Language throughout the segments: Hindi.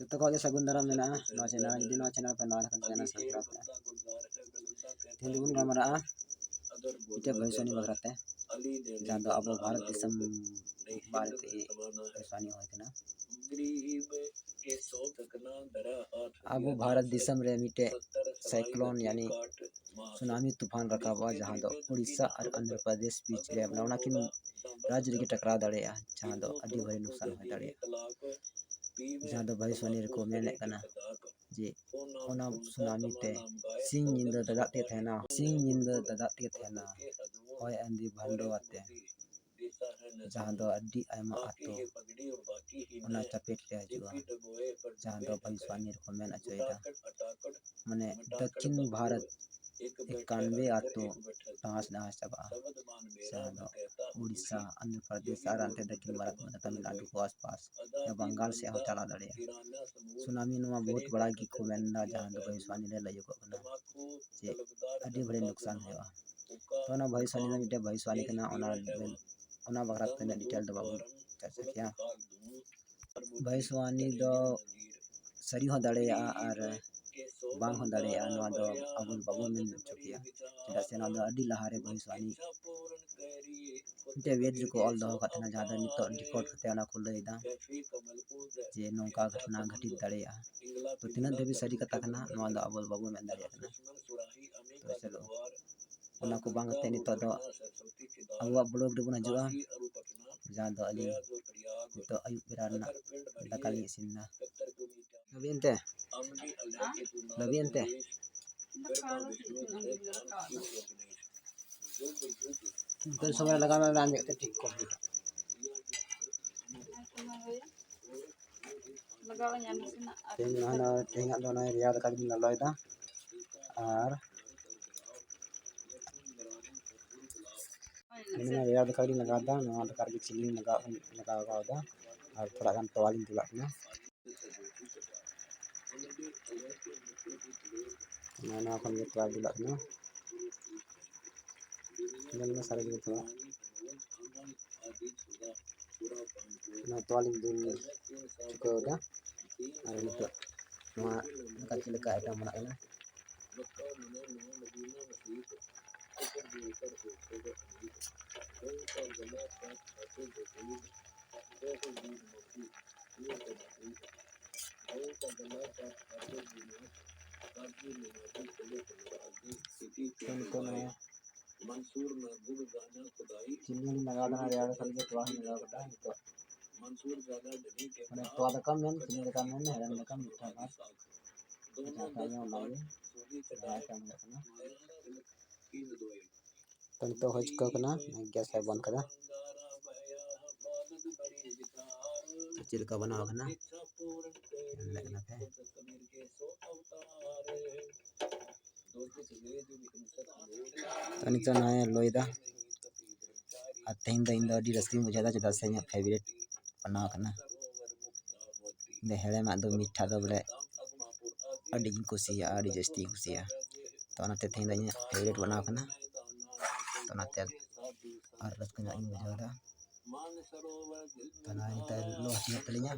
तो कॉल सगुन दाराम मेना नवा चैनल जुदी नवा चैनल पे नवा लखन चैनल सब्सक्राइब पे तेल बुन गमरा इटे भविष्यवाणी बगराते जहां दो अब भारत दिसम भारत भविष्यवाणी होय कना अब भारत दिसम रे मिटे साइक्लोन यानी सुनामी तूफान रकाबा जहां दो उड़ीसा और आंध्र प्रदेश बीच रे बनावना किन राज्य रे टकराव दाड़ेया जहां दो अडी भारी नुकसान होय दाड़ेया जहां दो भविष्यवाणी को मेने कना जे ओना सुनामी ते सिंग निंदा ददाते थेना सिंग निंदा ददाते थेना होय आंधी भांडो आते जहां दो अडी आयमा आतो ओना चपेट रे हजुआ जहां दो भविष्यवाणी को मेन अचोयदा माने दक्षिण भारत 91 आतो तहास नहास चबा जहां दो उड़ीसा आंध्र प्रदेश और अंते दक्षिण भारत में तमिलनाडु को आसपास या बंगाल से हो चला दड़े सुनामी नुआ बहुत बड़ा की को मेनदा जहां दो भविष्यवाणी ले लयो को ना जे अडी बड़े नुकसान होया तो ना भविष्यवाणी ना मिटे भविष्यवाणी कना ओना बगरात पे डिटेल दो बाबू चर्चा किया भविष्यवाणी दो सरी हो दड़ेया और बांग हो दड़ेया नवा दो अबुल बाबू में चुकिया चेदा से ना दो अडी लहारे भविष्यवाणी मिटे वेद को ऑल दो कतना ज्यादा नितो रिकॉर्ड कते ना को लैदा जे नौका घटना घटित दड़ेया तो तिना देवी सरी कथा कना नवा दो अबुल बाबू में दड़ेया कना तो चलो ओना को बांग ते नितो दो अबुआ ब्लॉग रे बना जुआ जहां दो अली तो अयुब बेराना दकाली सिन्ना लबियनते कल समय लगा मैं रान देखते ठीक को तेंगा दो ना रिया दका दिन ललोयदा और मैंने रिया दका दिन लगादा नवा दका की चिली लगादा और थोड़ा गान तवालिन दिलाना मैंने अपन ये तवाल दिलाना जल में सारे दिन थोड़ा ना तवालिन दिन चुका होगा और नितो नवा दका चिली का आइटम बनाना मंसूर में गुड़ गाना खुदाई चिन्नी लगा देना यार समझे तो हम लगा बता तो मंसूर ज्यादा डली के माने तो आधा कम है चिन्नी का कम है हरन का कम मीठा बात जाता है लागे राय का ना तन तो हज कना गैस है बंद करा चिल का बना होगा ना लगना है तनिक तो ना लोइदा तेहन इन अडी रस्की बुझादा चेदा से फेवरेट बना कना दे हेड़े मा दो मीठा दो बोले अडी कुसिया अडी जस्ती कुसिया तो नाते तेहन इन फेवरेट बना कना तो नाते और रस्क इन बुझादा तना इन लो हटिया तलिया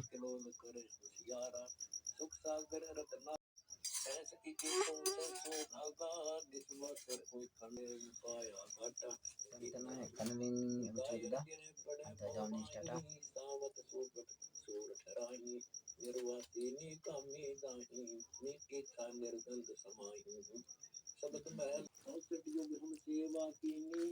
कनविन बुझादा ada jalan istana निर्वासिनी कमी दाही निकिता निर्गंध समाई सबत महल संस्कृत युग हम सेवा कीनी